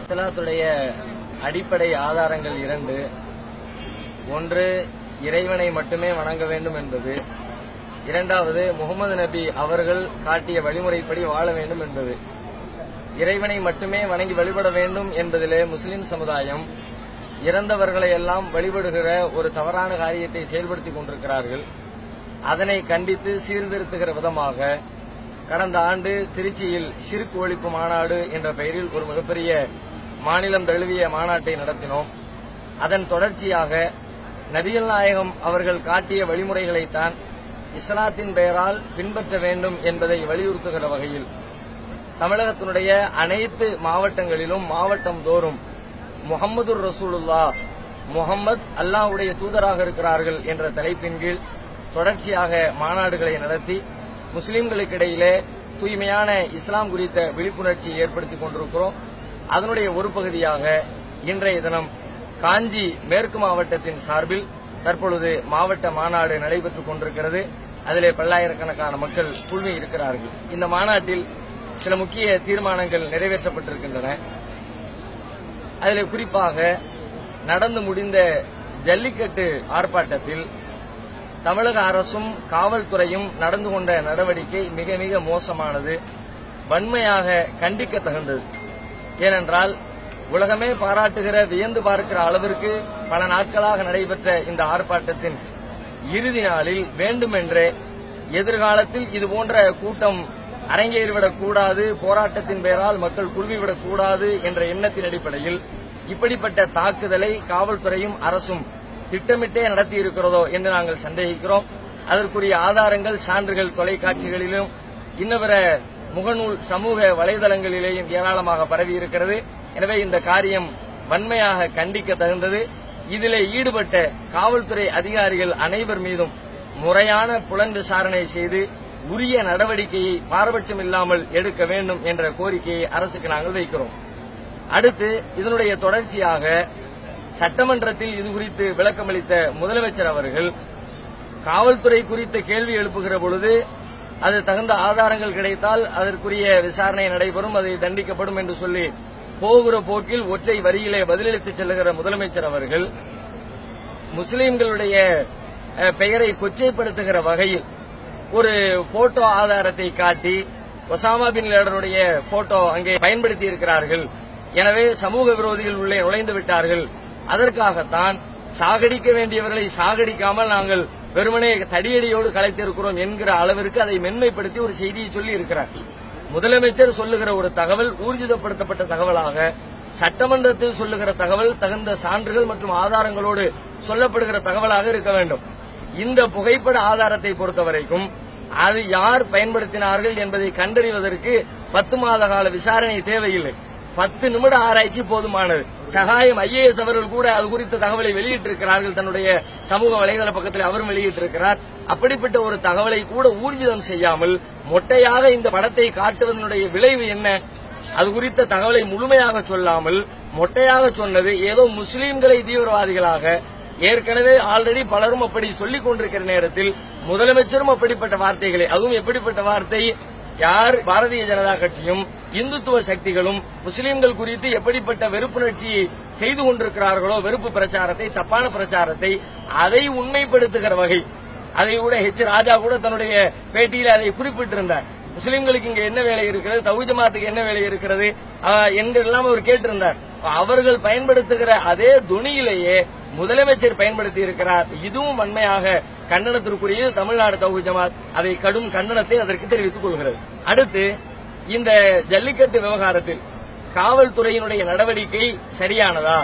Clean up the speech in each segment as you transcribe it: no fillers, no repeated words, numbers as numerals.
இஸ்லாத்துடைய அடிப்படை ஆதாரங்கள் இரண்டு. ஒன்று, இறைவனை மட்டுமே வணங்க வேண்டும் என்பது. இரண்டாவது, முகமது நபி அவர்கள் காட்டிய வழிமுறைப்படி வாழ வேண்டும் என்பது. இறைவனை மட்டுமே வணங்கி வழிபட வேண்டும் என்பதிலே முஸ்லிம் சமுதாயம் இறந்தவர்களை எல்லாம் வழிபடுகிற ஒரு தவறான காரியத்தை செயல்படுத்திக் கொண்டிருக்கிறார்கள். அதனை கண்டித்து சீர்திருத்துகிற விதமாக கடந்த ஆண்டு திருச்சியில் ஷிர்க் ஒழிப்பு மாநாடு என்ற பெயரில் ஒரு மிகப்பெரிய மாநிலம் தழுவிய மாநாட்டை நடத்தினோம். அதன் தொடர்ச்சியாக நபிகள் நாயகம் அவர்கள் காட்டிய வழிமுறைகளைத்தான் இஸ்லாத்தின் பெயரால் பின்பற்ற வேண்டும் என்பதை வலியுறுத்துகிற வகையில் தமிழகத்தினுடைய அனைத்து மாவட்டங்களிலும் மாவட்டம் தோறும் முஹம்மது ரசூலுல்லாஹ், முஹம்மது அல்லாஹ்வுடைய தூதராக இருக்கிறார்கள் என்ற தலைப்பின் கீழ் தொடர்ச்சியாக மாநாடுகளை நடத்தி முஸ்லிம்களுக்கிடையிலே தூய்மையான இஸ்லாம் குறித்த விழிப்புணர்ச்சியை ஏற்படுத்திக் கொண்டிருக்கிறோம். அதனுடைய ஒரு பகுதியாக இன்றைய தினம் காஞ்சி மேற்கு மாவட்டத்தின் சார்பில் தற்பொழுது மாவட்ட மாநாடு நடைபெற்றுக் கொண்டிருக்கிறது. அதிலே பல்லாயிரக்கணக்கான மக்கள் குழுமி இருக்கிறார்கள். இந்த மாநாட்டில் சில முக்கிய தீர்மானங்கள் நிறைவேற்றப்பட்டிருக்கின்றன. அதில் குறிப்பாக நடந்து முடிந்த ஜல்லிக்கட்டு ஆர்ப்பாட்டத்தில் தமிழக அரசும் காவல்துறையும் நடந்து கொண்ட நடவடிக்கை மிக மிக மோசமானது, வன்மையாக கண்டிக்கத்தகுந்தது. ஏனென்றால் உலகமே பாராட்டுகிற, வியந்து பார்க்கிற அளவிற்கு பல நாட்களாக நடைபெற்ற இந்த ஆர்ப்பாட்டத்தின் இறுதி நாளில் வேண்டுமென்றே எதிர்காலத்தில் இதுபோன்ற கூட்டம் அரங்கேறிவிடக் கூடாது, போராட்டத்தின் பெயரால் மக்கள் குழுமிவிடக் கூடாது என்ற எண்ணத்தின் அடிப்படையில் இப்படிப்பட்ட தாக்குதலை காவல்துறையும் அரசும் திட்டமிட்டே நடத்தி இருக்கிறதோ என்று நாங்கள் சந்தேகிக்கிறோம். அதற்குரிய ஆதாரங்கள், சான்றுகள் தொலைக்காட்சிகளிலும் இன்னவர முகநூல் சமூக வலைதளங்களிலேயும் ஏராளமாக பரவி இருக்கிறது. எனவே இந்த காரியம் வன்மையாக கண்டிக்க தகுந்தது. இதிலே ஈடுபட்ட காவல்துறை அதிகாரிகள் அனைவர் மீதும் முறையான புலன் விசாரணை செய்து உரிய நடவடிக்கையை பாரபட்சம் இல்லாமல் எடுக்க வேண்டும் என்ற கோரிக்கையை அரசுக்கு நாங்கள் வைக்கிறோம். அடுத்து இதனுடைய தொடர்ச்சியாக சட்டமன்றத்தில் இது குறித்து விளக்கமளித்த முதலமைச்சர் அவர்கள் காவல்துறை குறித்த கேள்வி எழுப்புகிற பொழுது அது தகுந்த ஆதாரங்கள் கிடைத்தால் அதற்குரிய விசாரணை நடைபெறும், அதை தண்டிக்கப்படும் என்று சொல்லி போகிற போக்கில் ஒற்றை வரியிலே பதிலளித்து செல்லுகிற முதலமைச்சர் அவர்கள் முஸ்லிம்களுடைய பெயரை கொச்சைப்படுத்துகிற வகையில் ஒரு போட்டோ ஆதாரத்தை காட்டி ஒசாமா பின் லேடனுடைய போட்டோ அங்கே பயன்படுத்தி இருக்கிறார்கள், எனவே சமூக விரோதிகள் உள்ளே நுழைந்து விட்டார்கள், அதற்காகத்தான் சாகடிக்க வேண்டியவர்களை சாகடிக்காமல் நாங்கள் வெறுமனே தடியடியோடு கலைத்திருக்கிறோம் என்கிற அளவிற்கு அதை மென்மைப்படுத்தி ஒரு செய்தியை சொல்லி இருக்கிறார். முதலமைச்சர் சொல்லுகிற ஒரு தகவல் ஊர்ஜிதப்படுத்தப்பட்ட தகவலாக, சட்டமன்றத்தில் சொல்லுகிற தகவல் தகுந்த சான்றுகள் மற்றும் ஆதாரங்களோடு சொல்லப்படுகிற தகவலாக இருக்க வேண்டும். இந்த புகைப்பட ஆதாரத்தை பொறுத்தவரைக்கும் அது யார் பயன்படுத்தினார்கள் என்பதை கண்டறிவதற்கு 10 மாத கால விசாரணை தேவையில்லை, 10 நிமிட ஆராய்ச்சி போதுமானது. சகாயம் IAS அவர்கள் கூட அது குறித்த தகவலை வெளியிட்டிருக்கிறார்கள், தன்னுடைய சமூக வலைதள பக்கத்தில் அவரும் வெளியிட்டிருக்கிறார். அப்படிப்பட்ட ஒரு தகவலை கூட ஊர்ஜிதம் செய்யாமல் மொட்டையாக இந்த படத்தை காட்டுவதனுடைய விளைவு என்ன? அது குறித்த தகவலை முழுமையாக சொல்லாமல் மொட்டையாக சொன்னது ஏதோ முஸ்லீம்களை தீவிரவாதிகளாக ஏற்கனவே ஆல்ரெடி பலரும் அப்படி சொல்லிக் கொண்டிருக்கிற நேரத்தில் முதலமைச்சரும் அப்படிப்பட்ட வார்த்தைகளை, அதுவும் எப்படிப்பட்ட வார்த்தை, யார் பாரதிய ஜனதா கட்சியும் இந்துத்துவ சக்திகளும் முஸ்லிம்கள் குறித்து எப்படிப்பட்ட வெறுப்புணர்ச்சியை செய்து கொண்டிருக்கிறார்களோ, வெறுப்பு பிரச்சாரத்தை, தப்பான பிரச்சாரத்தை, அதை உண்மைப்படுத்துகிற வகை, அதை கூட ராஜா கூட தன்னுடைய பேட்டியில் அதை குறிப்பிட்டிருந்தார். முஸ்லிம்களுக்கு இங்க என்ன வேலை இருக்கிறது, தௌஹீத் ஜமாத்துக்கு என்ன வேலை இருக்கிறது என்றெல்லாம் அவர் கேட்டிருந்தார். அவர்கள் பயன்படுத்துகிற அதே துணியிலேயே முதலமைச்சர் பயன்படுத்தி இருக்கிறார். இதுவும் வன்மையாக கண்டனத்திற்குரிய தமிழ்நாடு தௌஹீத் ஜமாத் அதை கடும் கண்டனத்தை அதற்கு தெரிவித்துக் கொள்கிறது. அடுத்து இந்த ஜல்லிக்கட்டு விவகாரத்தில் காவல்துறையினுடைய நடவடிக்கை சரியானதா,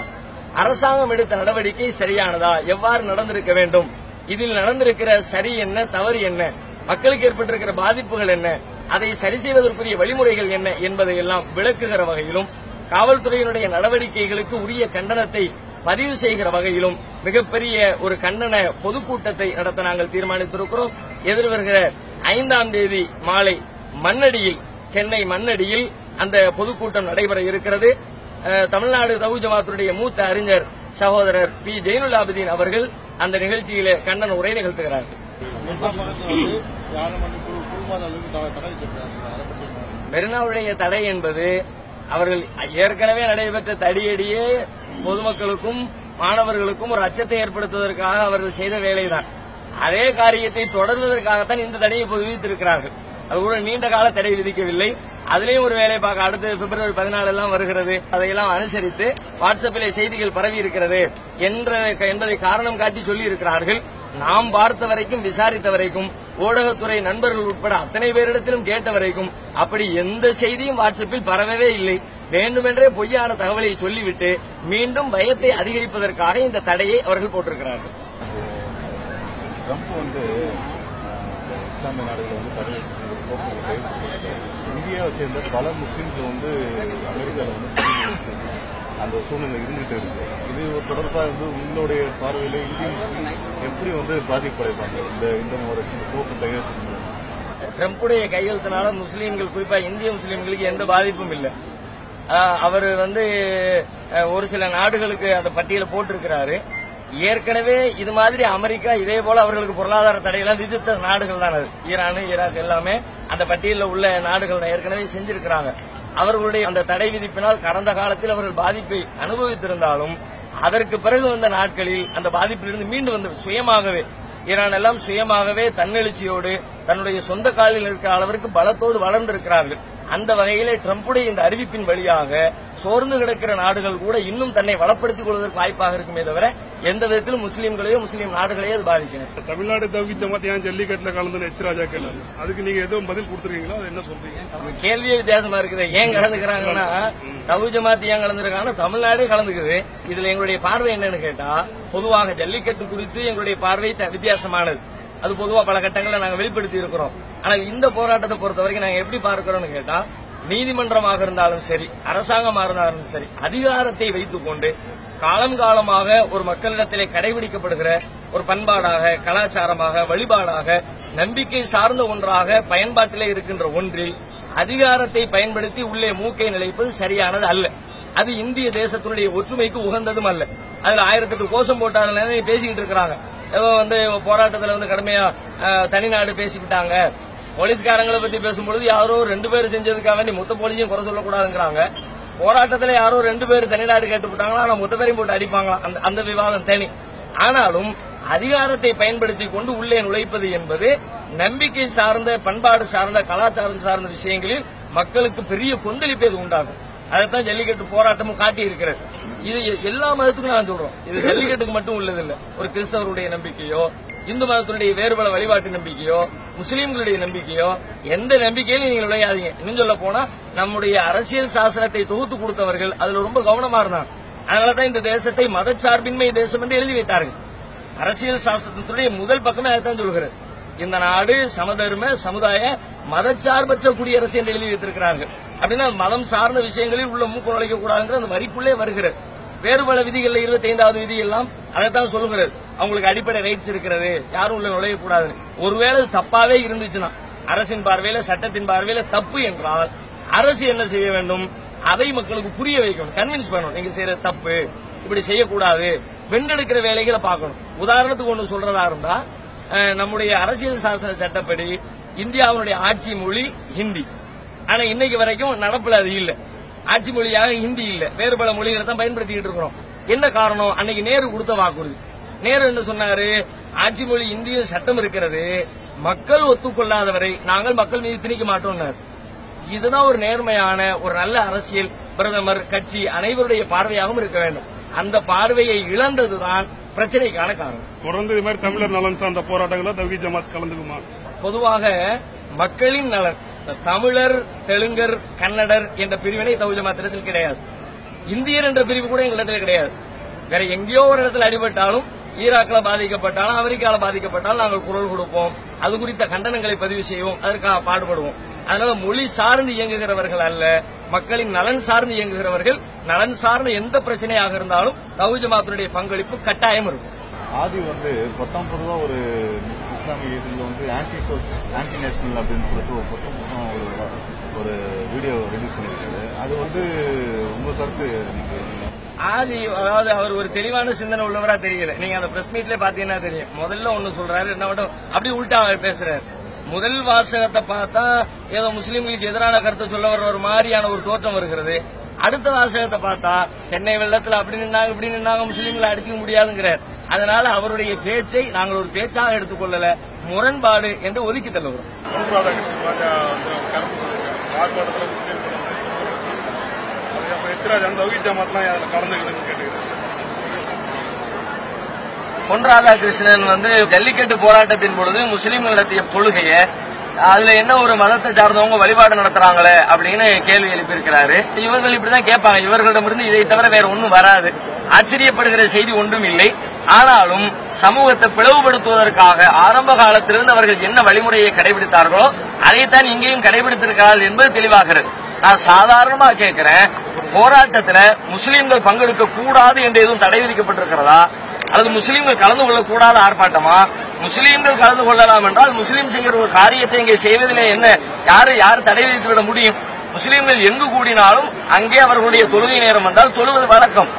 அரசாங்கம் எடுத்த நடவடிக்கை சரியானதா, எவ்வாறு நடந்திருக்க வேண்டும், இதில் நடந்திருக்கிற சரி என்ன, தவறு என்ன, மக்களுக்கு ஏற்பட்டிருக்கிற பாதிப்புகள் என்ன, அதை சரி செய்வதற்குரிய வழிமுறைகள் என்ன என்பதை எல்லாம் விளக்குகிற வகையிலும் காவல்துறையினுடைய நடவடிக்கைகளுக்கு உரிய கண்டனத்தை பதிவு செய்கிற வகையிலும் மிகப்பெரிய ஒரு கண்டன பொதுக்கூட்டத்தை நடத்த நாங்கள் தீர்மானித்திருக்கிறோம். எதிர்வருகிற 5ஆம் தேதி மாலை மண்ணடியில், சென்னை மண்ணடியில் அந்த பொதுக்கூட்டம் நடைபெற இருக்கிறது. தமிழ்நாடு தௌஹீத் ஜமாத்துடைய மூத்த அறிஞர் சகோதரர் பி. ஜெயினுல் ஆபிதீன் அவர்கள் அந்த நிகழ்ச்சியிலே கண்டன உரை நிகழ்த்துகிறார்கள். மெரினாவுடைய தடை என்பது அவர்கள் ஏற்கனவே நடைபெற்ற தடியடியே பொதுமக்களுக்கும் மாணவர்களுக்கும் ஒரு அச்சத்தை ஏற்படுத்துவதற்காக அவர்கள் செய்த வேலைதான். அதே காரியத்தை தொடர்வதற்காகத்தான் இந்த தடையை இப்போது விதித்திருக்கிறார்கள். அது கூட நீண்ட கால தடை விதிக்கவில்லை. அதுலயும் ஒரு வேலை பார்க்க அடுத்து பிப்ரவரி 14 எல்லாம் வருகிறது. அதையெல்லாம் அனுசரித்து வாட்ஸ்அப்பிலே செய்திகள் பரவி இருக்கிறது என்பதை காரணம் காட்டி சொல்லி இருக்கிறார்கள். நாம் பார்த்த வரைக்கும், விசாரித்த வரைக்கும், ஊடகத்துறை நண்பர்கள் உட்பட அத்தனை பேரிடத்திலும் கேட்ட வரைக்கும் அப்படி எந்த செய்தியும் வாட்ஸ்அப்பில் பரவவே இல்லை. வேண்டுமென்றே பொய்யான தகவலை சொல்லிவிட்டு மீண்டும் பயத்தை அதிகரிப்பதற்காக இந்த தடையை அவர்கள் போட்டிருக்கிறார்கள். இஸ்லாமிய நாடுகள் இந்தியாவை சேர்ந்த பல முஸ்லீம்கள் அமெரிக்காவில் அந்த சூழ்நிலை இருந்துகிட்டு இருக்கு. இது ஒரு தொடர்பாக உங்களுடைய பார்வையில் இந்திய முஸ்லீம் எப்படி பாதிப்படைப்பாங்க இந்த போக்கு கையெழுத்து? ட்ரம்புடைய கையெழுத்தினால முஸ்லீம்கள், குறிப்பா இந்திய முஸ்லீம்களுக்கு எந்த பாதிப்பும் இல்லை. அவர் ஒரு சில நாடுகளுக்கு அந்த பட்டியலை போட்டிருக்கிறாரு. ஏற்கனவே இது மாதிரி அமெரிக்கா இதே போல அவர்களுக்கு பொருளாதார தடையெல்லாம் விதித்த நாடுகள் தான் அது. ஈரான், ஈராக் எல்லாமே அந்த பட்டியலில் உள்ள நாடுகள் ஏற்கனவே செஞ்சிருக்கிறாங்க. அவர்களுடைய அந்த தடை விதிப்பினால் கடந்த காலத்தில் அவர்கள் பாதிப்பை அனுபவித்திருந்தாலும் அதற்கு பிறகு வந்த நாட்களில் அந்த பாதிப்பிலிருந்து மீண்டு வந்து சுயமாகவே ஈரான் எல்லாம் சுயமாகவே தன்னெழுச்சியோடு தன்னுடைய சொந்த காலில் இருக்கிற அளவிற்கு பலத்தோடு வளர்ந்திருக்கிறார்கள். அந்த வகையிலே ட்ரம்புடைய இந்த அறிவிப்பின் வழியாக சோர்ந்து கிடக்கிற நாடுகள் கூட இன்னும் தன்னை வளப்படுத்திக் கொள்வதற்கு வாய்ப்பாக இருக்குமே தவிர எந்த விதத்திலும் முஸ்லீம்களையோ முஸ்லீம் நாடுகளையோ அது பாதிக்கும். தமிழ்நாடு தவ்ஹீத் ஜமாத் ஏன் ஜல்லிக்கட்டுல கலந்து எச் ராஜா கேள்வி, அதுக்கு நீங்க எதுவும் பதில் கொடுத்துருக்கீங்களா? அது என்ன சொல்றீங்க? கேள்வியே வித்தியாசமா இருக்குது. ஏன் கலந்துக்கிறாங்கன்னா, தவ்ஹீத் ஜமாத் ஏன் கலந்துருக்காங்கன்னா தமிழ்நாடே கலந்துக்குது. இதுல எங்களுடைய பார்வை என்னன்னு கேட்டா, பொதுவாக ஜல்லிக்கட்டு குறித்து எங்களுடைய பார்வை வித்தியாசமானது. அது பொதுவா பல கட்டங்களில் நாங்கள் வெளிப்படுத்தி இருக்கிறோம். ஆனால் இந்த போராட்டத்தை பொறுத்த வரைக்கும் நாங்கள் எப்படி பார்க்கிறோம்னு கேட்டா, நீதிமன்றமாக இருந்தாலும் சரி, அரசாங்கமாக இருந்தாலும் சரி, அதிகாரத்தை வைத்துக் கொண்டு காலம் காலமாக ஒரு மக்களிடத்திலே கடைபிடிக்கப்படுகிற ஒரு பண்பாடாக, கலாச்சாரமாக, வழிபாடாக, நம்பிக்கை சார்ந்த ஒன்றாக பயன்பாட்டிலே இருக்கின்ற ஒன்றில் அதிகாரத்தை பயன்படுத்தி உள்ளே மூக்கை நிலைப்பது சரியானது அல்ல. அது இந்திய தேசத்தினுடைய ஒற்றுமைக்கு உகந்ததும் அல்ல. அதுல 1008 கோஷம் போட்டாங்க பேசிக்கிட்டு இருக்கிறாங்க. போராட்டத்தில் கடுமையா தனிநாடு பேசிவிட்டாங்க. போலீஸ்காரங்களை பத்தி பேசும்பொழுது யாரோ 2 பேர் செஞ்சதுக்காக வேண்டி மொத்த போலீஸையும் குறை சொல்லக்கூடாதுங்கிறாங்க. போராட்டத்தில் யாரோ 2 பேர் தனிநாடு கேட்டுவிட்டாங்களா, ஆனா மொத்த பேரையும் போட்டு அடிப்பாங்களாம். அந்த விவாதம் தனி. ஆனாலும் அதிகாரத்தை பயன்படுத்தி கொண்டு உள்ளே நுழைப்பது என்பது நம்பிக்கை சார்ந்த, பண்பாடு சார்ந்த, கலாச்சாரம் சார்ந்த விஷயங்களில் மக்களுக்கு பெரிய கொந்தளிப்பை உண்டாகும். அதைத்தான் ஜல்லிக்கட்டு போராட்டமும் காட்டி இருக்கிறது. இது எல்லா மதத்துக்கும் நான் சொல்றோம். இது ஜல்லிக்கட்டுக்கு மட்டும் உள்ளதில்லை. ஒரு கிறிஸ்தவருடைய நம்பிக்கையோ, இந்து மதத்தினுடைய வேறுபல வழிபாட்டு நம்பிக்கையோ, முஸ்லீம்களுடைய நம்பிக்கையோ, எந்த நம்பிக்கையிலும் நீங்கள் நுழையாதீங்க. இன்னும் சொல்ல போனா நம்முடைய அரசியல் சாசனத்தை தொகுத்து கொடுத்தவர்கள் அதுல ரொம்ப கவனமா இருந்தாங்க. அதனாலதான் இந்த தேசத்தை மதச்சார்பின்மை தேசம் என்று எழுதி வைத்தார்கள். அரசியல் சாசனத்துடைய முதல் பக்கமே அதைத்தான் சொல்கிறது. இந்த நாடு சமதர்ம சமுதாய மதச்சார்பற்ற குடியரசு என்று எழுதி வைத்திருக்கிறார்கள். அப்படின்னா மதம் சார்ந்த விஷயங்களில் உள்ள மூக்கு நுழைக்க கூடாதுங்கிற அந்த வரிக்குள்ளே வருகிறது. வேறு பல விதிகள் 25வது விதி எல்லாம் அதைத்தான் சொல்லுகிறது. அவங்களுக்கு அடிப்படை ரைட்ஸ் இருக்கிறது, யாரும் உள்ள நுழையக்கூடாது. ஒருவேளை தப்பாவே இருந்துச்சுன்னா, அரசின் பார்வையில, சட்டத்தின் பார்வையில தப்பு என்றால் அரசு என்ன செய்ய வேண்டும்? அதை மக்களுக்கு புரிய வைக்கணும், கன்வின்ஸ் பண்ணணும். நீங்க செய்யற தப்பு, இப்படி செய்யக்கூடாது, வென்றெடுக்கிற வேலைகளை பார்க்கணும். உதாரணத்துக்கு ஒன்று சொல்றதா இருந்தா, நம்முடைய அரசியல் சாசன சட்டப்படி இந்தியாவுடைய ஆட்சி மொழி ஹிந்தி. ஆனா இன்னைக்கு வரைக்கும் நடப்புல அது இல்ல. ஆட்சி மொழியாக ஹிந்தி இல்ல, வேறு பல மொழிகளை தான் பயன்படுத்திக்கிட்டு இருக்கிறோம். என்ன காரணம்? அன்னைக்கு நேரு கொடுத்த வாக்குறுதி. நேரு என்ன சொன்னாரு? ஆட்சி மொழி இந்திய சட்டம் இருக்கிறது, மக்கள் ஒத்துக்கொள்ளாதவரை நாங்கள் மக்கள் மீது திணிக்க மாட்டோம். இதுதான் ஒரு நேர்மையான, ஒரு நல்ல அரசியல் பிரதமர், கட்சி அனைவருடைய பார்வையாகவும் இருக்க வேண்டும். அந்த பார்வையை இழந்ததுதான் பிரச்சனைக்கான காரணம். தொடர்ந்து இது மாதிரி தமிழர் நலன் சார்ந்த போராட்டங்களை தவ்ஹீத் ஜமாத் கலந்துக்குமா? பொதுவாக மக்களின் நலன், தமிழர், தெலுங்கர், கன்னடர் என்ற பிரிவினை தவ்ஹீத் ஜமாத்திரத்தில் கிடையாது. இந்தியர் என்ற பிரிவு கூட எங்களிடத்தில் கிடையாது. வேற எங்கேயோ ஒரு இடத்துல அடிபட்டாலும், ஈராக்ல பாதிக்கப்பட்டாலும், அமெரிக்கால பாதிக்கப்பட்டாலும் நாங்கள் குரல் கொடுப்போம். அது குறித்த கண்டனங்களை பதிவு செய்வோம், அதற்காக பாடுபடுவோம். அதனால மொழி சார்ந்து இயங்குகிறவர்கள் அல்ல, மக்களின் நலன் சார்ந்து இயங்குகிறவர்கள். நலன் சார்ந்த எந்த பிரச்சனையாக இருந்தாலும் தவ்ஹீத் ஜமாத்தினுடைய பங்களிப்பு கட்டாயம் இருக்கும். ஆதி 19 ஒரு இஸ்லாமிய இதில் ஆன்டி நேஷனல் அப்படின்னு சொல்லிட்டு ஒரு வீடியோ ரிலீஸ் பண்ணிருக்காரு. அது உங்க கருத்து? ஆதி, அதாவது அவர் ஒரு தெளிவான சிந்தனை உள்ளவரா தெரியல. நீங்க அந்த பிரஸ் மீட்ல பாத்தீங்கன்னா தெரியும். முதல்ல ஒன்னு சொல்றாரு, என்ன மட்டும் அப்படி உள்டா பேசுறாரு. முதல் வாசகத்தை பார்த்தா ஏதோ முஸ்லீம்களுக்கு எதிரான கருத்தை சொல்ல வர்ற ஒரு மாதிரியான ஒரு தோற்றம் வருகிறது. அடுத்த வாசகத்தை பார்த்தா சென்னை வெள்ளத்துல அப்படி நின்னாங்க இப்படி நின்னாங்க முஸ்லீம்களை அடிக்க முடியாதுங்கிறார். அதனால அவருடைய பேச்சை நாங்கள் ஒரு பேச்சாக எடுத்துக்கொள்ளல, முரண்பாடு என்று ஒதுக்கி தள்ளுகிறோம். பொன் ராதாகிருஷ்ணன் ஜல்லிக்கட்டு போராட்டத்தின் பொழுது முஸ்லீம்கள் நடத்திய தொழுகையை அதுல என்ன ஒரு மதத்தை சார்ந்தவங்க வழிபாடு நடத்துறாங்களே அப்படின்னு கேள்வி எழுப்பியிருக்கிறாரு. இவர்கள் இப்படிதான் கேட்பாங்க, இவர்களிடமிருந்து இதை தவிர வேற ஒன்றும் வராது. ஆச்சரியப்படுகிற செய்தி ஒன்றும் இல்லை. ஆனாலும் சமூகத்தை பிளவுபடுத்துவதற்காக ஆரம்ப காலத்திலிருந்து அவர்கள் என்ன வழிமுறையை கடைபிடித்தார்களோ அதைத்தான் இங்கேயும் கடைபிடித்திருக்கிறார்கள் என்பது தெளிவாகிறது. நான் சாதாரணமா கேட்கிறேன், போராட்டத்துல முஸ்லீம்கள் பங்கெடுக்க கூடாது என்று எதுவும் தடை விதிக்கப்பட்டிருக்கிறதா, அல்லது முஸ்லீம்கள் கலந்து கொள்ளக்கூடாத ஆர்ப்பாட்டமா? முஸ்லீம்கள் கலந்து கொள்ளலாம் என்றால் முஸ்லீம் செய்கிற ஒரு காரியத்தை இங்கே செய்வதிலே என்ன யாரு தடை விதித்துவிட முடியும்? முஸ்லீம்கள் எங்கு கூடினாலும் அங்கே அவர்களுடைய தொழுகை நேரம் வந்தால் தொழுவது வழக்கம்.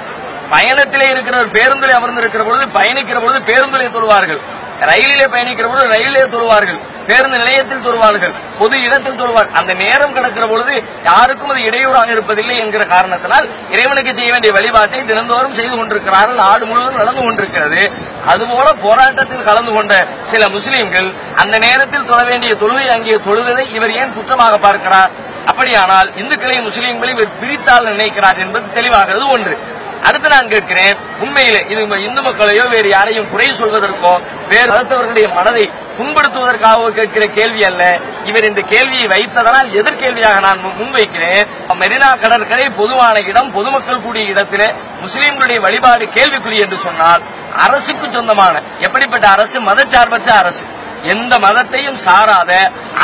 பயணத்திலே இருக்கிறவர் பேருந்திலே அமர்ந்திருக்கிற பொழுது பயணிக்கிற பொழுது பேருந்திலே தொழுவார்கள், ரயிலிலே பயணிக்கிற பொழுது ரயிலே தொழுவார்கள், பேருந்து நிலையத்தில் தொழுவார்கள், பொது இடத்தில் தொழுவார். அந்த நேரம் கிடக்கிற பொழுது யாருக்கும் அது இடையூறாக இருப்பதில்லை என்கிற காரணத்தினால் இறைவனுக்கு செய்ய வேண்டிய வழிபாட்டை தினந்தோறும் செய்து கொண்டிருக்கிறார்கள். நாடு முழுவதும் நடந்து கொண்டிருக்கிறது. அதுபோல போராட்டத்தில் கலந்து கொண்ட சில முஸ்லீம்கள் அந்த நேரத்தில் தொழ வேண்டிய தொழுகை அங்கே தொழுவதை இவர் ஏன் குற்றமாக பார்க்கிறார்? அப்படியானால் இந்துக்களையும் முஸ்லீம்களையும் இவர் பிரித்தால் நினைக்கிறார் என்பது தெளிவாகிறது ஒன்று. அடுத்து நான் கேட்கிறேன், உண்மையிலே இது இந்து மக்களையோ வேறு யாரையும் குறை சொல்வதற்கோ வேறு மதத்தவர்களுடைய மனதை புண்படுத்துவதற்காக கேட்கிற கேள்வி அல்ல. இவர் இந்த கேள்வியை வைத்ததனால் எதிர்கேள்வியாக நான் முன்வைக்கிறேன். மெரினா கடற்கரை பொதுவான இடம், பொதுமக்கள் கூடிய இடத்திலே முஸ்லீம்களுடைய வழிபாடு கேள்விக்குரிய என்று சொன்னால் அரசுக்கு சொந்தமான, எப்படிப்பட்ட அரசு? மதச்சார்பற்ற அரசு, எந்த மதத்தையும் சாராத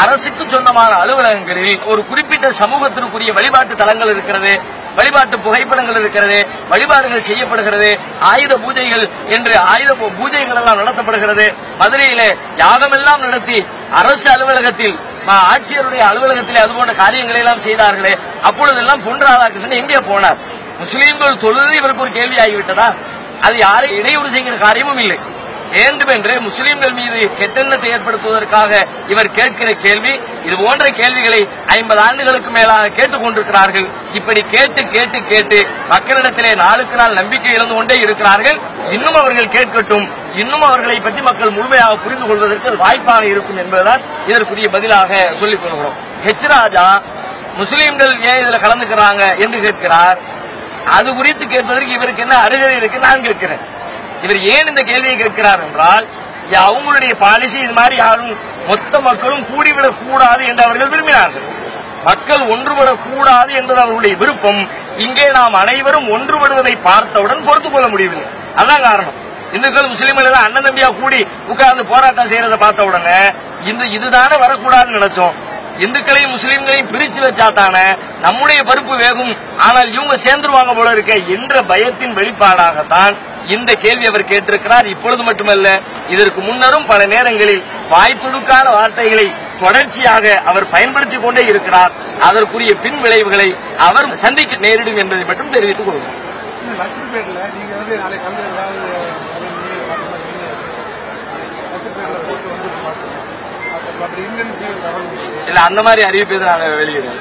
அரசுக்கு சொந்தமான அலுவலகங்களில் ஒரு குறிப்பிட்ட சமூகத்திற்குரிய வழிபாட்டு தலங்கள் இருக்கிறது, வழிபாட்டு புகைப்படங்கள் இருக்கிறது, வழிபாடுகள் செய்யப்படுகிறது, ஆயுத பூஜைகள் என்று ஆயுத பூஜைகள் எல்லாம் நடத்தப்படுகிறது. மதுரையிலே யாகமெல்லாம் நடத்தி அரசு அலுவலகத்தில் ஆட்சியருடைய அலுவலகத்திலே அதுபோன்ற காரியங்களை எல்லாம் செய்தார்களே, அப்பொழுதெல்லாம் பொன் ராதாகிருஷ்ணன் எங்கே போனார்? முஸ்லீம்கள் தொழுது இவருக்கு ஒரு கேள்வி ஆகிவிட்டதா? அது யாரை இடையூறு செய்கிற காரியமும் இல்லை. வேண்டுமென்று முஸ்லீம்கள் மீது கெட்டெண்ணத்தை ஏற்படுத்துவதற்காக இவர் கேட்கிற கேள்வி, இது போன்ற கேள்விகளை 50 ஆண்டுகளுக்கு மேலாக கேட்டுக் கொண்டிருக்கிறார்கள். இப்படி கேட்டு கேட்டு கேட்டு மக்களிடத்திலே நாளுக்கு நாள் நம்பிக்கை இழந்து கொண்டே இருக்கிறார்கள். இன்னும் அவர்கள் கேட்கட்டும், இன்னும் அவர்களை பற்றி மக்கள் முழுமையாக புரிந்து கொள்வதற்கு வாய்ப்பாக இருக்கும் என்பதுதான் இதற்குரிய பதிலாக சொல்லிக் கொள்கிறோம். ஹெச் ராஜா முஸ்லீம்கள் ஏன் இதுல கலந்துக்கிறாங்க என்று கேட்கிறார். அது குறித்து கேட்பதற்கு இவருக்கு என்ன அருகதை இருக்கு நான் கேட்கிறேன். இவர் ஏன் இந்த கேள்வியை கேட்கிறார் என்றால், அவங்களுடைய பாலிசி இது மாதிரி யாரும் மொத்த மக்களும் கூடிவிடக் கூடாது என்று அவர்கள் விரும்பினார்கள். மக்கள் ஒன்றுபடக் கூடாது என்பது அவர்களுடைய விருப்பம். இங்கே நாம் அனைவரும் ஒன்றுபடுவதை பார்த்தவுடன் பொறுத்துக் கொள்ள முடியவில்லை. அதான் காரணம். இந்துக்கள் முஸ்லீம்கள் எல்லாம் அண்ணன் தம்பியா கூடி உட்கார்ந்து போராட்டம் செய்யறதை பார்த்த உடனே இதுதானே வரக்கூடாதுன்னு நினைச்சோம். இந்துக்களையும் முஸ்லீம்களையும் பிரிச்சு வச்சாத்தானே நம்முடைய பருப்பு வேகும், ஆனால் இவங்க சேர்ந்துருவாங்க போல இருக்க என்ற பயத்தின் வெளிப்பாடாகத்தான் இந்த கேள்வி அவர் கேட்டிருக்கிறார். இப்பொழுது மட்டுமல்ல, இதற்கு முன்னரும் பல நேரங்களில் வாய்ப்புடுக்கான வார்த்தைகளை தொடர்ச்சியாக அவர் பயன்படுத்திக் கொண்டே இருக்கிறார். அதற்குரிய பின் விளைவுகளை அவர் சந்திக்க நேரிடும் என்பதை மட்டும் தெரிவித்துக் கொள்கிறோம். இல்ல, அந்த மாதிரி அறிவிப்பு நாங்க வெளியிடுறோம்.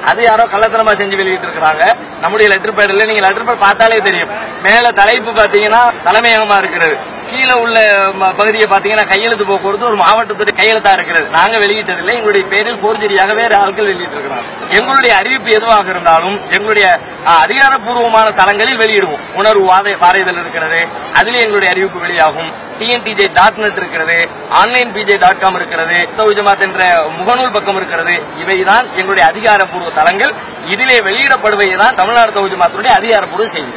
அது யாரோ கள்ளத்தனமா செஞ்சு வெளியிட்டு இருக்கிறாங்க. நம்முடைய லெட்டர் பேட்ல நீங்க லெட்டர் பேட் பார்த்தாலே தெரியும். மேல தலைப்பு பாத்தீங்கன்னா தலைமையகமா இருக்கிறது, கீழே உள்ள பகுதியை பாத்தீங்கன்னா கையெழுத்து போக்குவரத்து ஒரு மாவட்டத்துடைய கையெழுத்தா இருக்கிறது. நாங்க வெளியிட்டதில்லை, எங்களுடைய பேரில் போர்ஜரியாக வேற ஆட்கள் வெளியிட்டு இருக்கிறாங்க. எங்களுடைய அறிவிப்பு எதுவாக இருந்தாலும் எங்களுடைய அதிகாரப்பூர்வமான தளங்களில் வெளியிடுவோம். உணர்வு வாரைதல் இருக்கிறது, அதிலே எங்களுடைய அறிவிப்பு வெளியாகும். TNTJ.net இருக்கிறது, onlinepj.com இருக்கிறது, தௌஹீத் ஜமாத் என்ற முகநூல் பக்கம் இருக்கிறது. இவைதான் எங்களுடைய அதிகாரப்பூர்வ தளங்கள். இதிலே வெளியிடப்படுவதுதான் தமிழ்நாடு தௌஹீத் ஜமாத்துடைய அதிகாரப்பூர்வ செய்தி.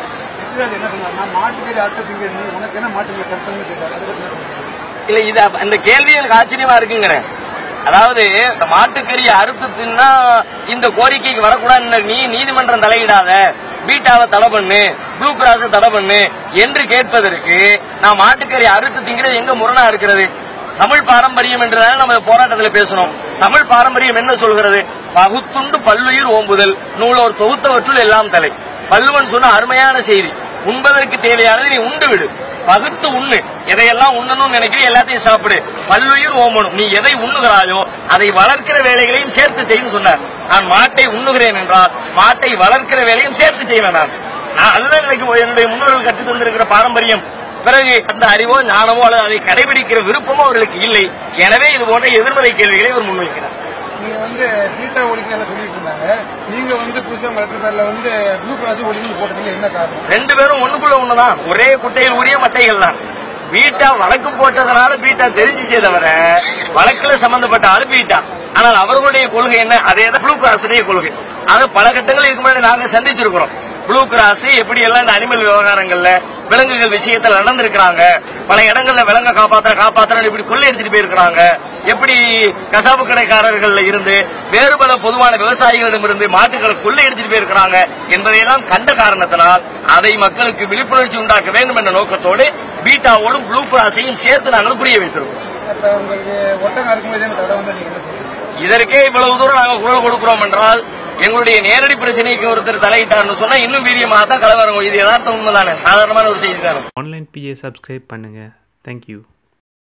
இல்ல, இது அந்த கேள்வி எனக்கு ஆச்சரியமா இருக்குங்கிறேன். அதாவது மாட்டுக்கறி அறுத்து தின்னா இந்த கோரிக்கைக்கு வரக்கூடாது, நீ நீதிமன்றம் தலையிடாத, பீட்டாவை தடை பண்ணு, ப்ளூ கிராஸ் தடை பண்ணு என்று கேட்பதற்கு நான் மாட்டுக்கறி அறுத்து திங்கிறது எங்க முரணா இருக்கிறது? தமிழ் பாரம்பரியம் என்றாலும் நம்ம போராட்டத்தில் பேசணும். தமிழ் பாரம்பரியம் என்ன சொல்கிறது? பகுத்துண்டு பல்லுயிர் ஓம்புதல், நூலோர் தொகுத்தவற்றுள் எல்லாம் தலை. வள்ளுவன் சொன்ன அருமையான செய்தி. உண்பதற்கு தேவையானது நீ உண்டு விடு, பகுத்து உண்ணு. எதையெல்லாம் உண்ணணும்னு நினைக்கிறீ எல்லாத்தையும் சாப்பிடு. பல்லுயிர் ஓமனும், நீ எதை உண்ணுகிறாயோ அதை வளர்க்கிற வேலைகளையும் சேர்த்து செய்யணும் சொன்னார். நான் மாட்டை உண்ணுகிறேன் என்றால் மாட்டை வளர்க்கிற வேலையும் சேர்த்து செய்வேன். நான் அதுதான் எனக்கு என்னுடைய முன்னோர்கள் கற்றுத் தந்திருக்கிற பாரம்பரியம். பிறகு அந்த அறிவோ ஞானமோ அல்லது அதை கடைபிடிக்கிற விருப்பமோ அவர்களுக்கு இல்லை. எனவே இது போன்ற எதிர்மறை கேள்விகளை அவர் முன்வைக்கிறார். நீங்க வந்து பீட்டா ஒழிக்கணும் சொல்லிட்டு இருந்தாங்க, நீங்க புதுசா மற்ற பேர்ல ப்ளூ கிராஸ் ஒழிக்கணும் போட்டதுல என்ன காரணம்? ரெண்டு பேரும் ஒண்ணுக்குள்ள ஒண்ணுதான், ஒரே குட்டையில் உரிய மட்டைகள் தான். பீட்டா வழக்கு போட்டதனால பீட்டா தெரிஞ்சிச்சே தவிர வழக்குல சம்பந்தப்பட்ட ஆளு பீட்டா. ஆனால் அவர்களுடைய கொள்கை என்ன? அதே தான் ப்ளூ கிராஸுடைய கொள்கை. அது பல கட்டங்கள் இதுக்கு முன்னாடி நாங்க சந்திச்சிருக்கிறோம். ப்ளூ கிராஸ் எப்படி எல்லாம் இந்த அனிமல் விவகாரங்கள்ல விலங்குகள் விஷயத்துல நடந்திருக்கிறாங்க, பல இடங்கள்ல விலங்க காப்பாற்ற இப்படி கொள்ளையடிச்சிட்டு போயிருக்கிறாங்க, எப்படி கசாப்பு கடைக்காரர்கள் இருந்து வேறு பல பொதுவான விவசாயிகளிடமிருந்து மாட்டுகளை கொள்ளையடிச்சிட்டு போயிருக்கிறாங்க என்பதையெல்லாம் கண்ட காரணத்தினால் அதை மக்களுக்கு விழிப்புணர்ச்சி உண்டாக்க வேண்டும் என்ற நோக்கத்தோடு பீட்டாவோடும் ப்ளூ கிராஸையும் சேர்த்து நாங்கள் புரிய வைத்திருக்கோம். இதற்கே இவ்வளவு தூரம் நாங்கள் குரல் கொடுக்கிறோம் என்றால் எங்களுடைய நேரடி பிரச்சனைக்கு ஒருத்தர் தலையிட்டார்னு சொன்னா இன்னும் வீரியமாக தான் கலவரம். இது யதார்த்தம், உண்மைதானே, சாதாரணமான ஒரு செய்தி தானே. ஆன்லைன் PA சப்ஸ்கிரைப் பண்ணுங்க. தேங்க்யூ.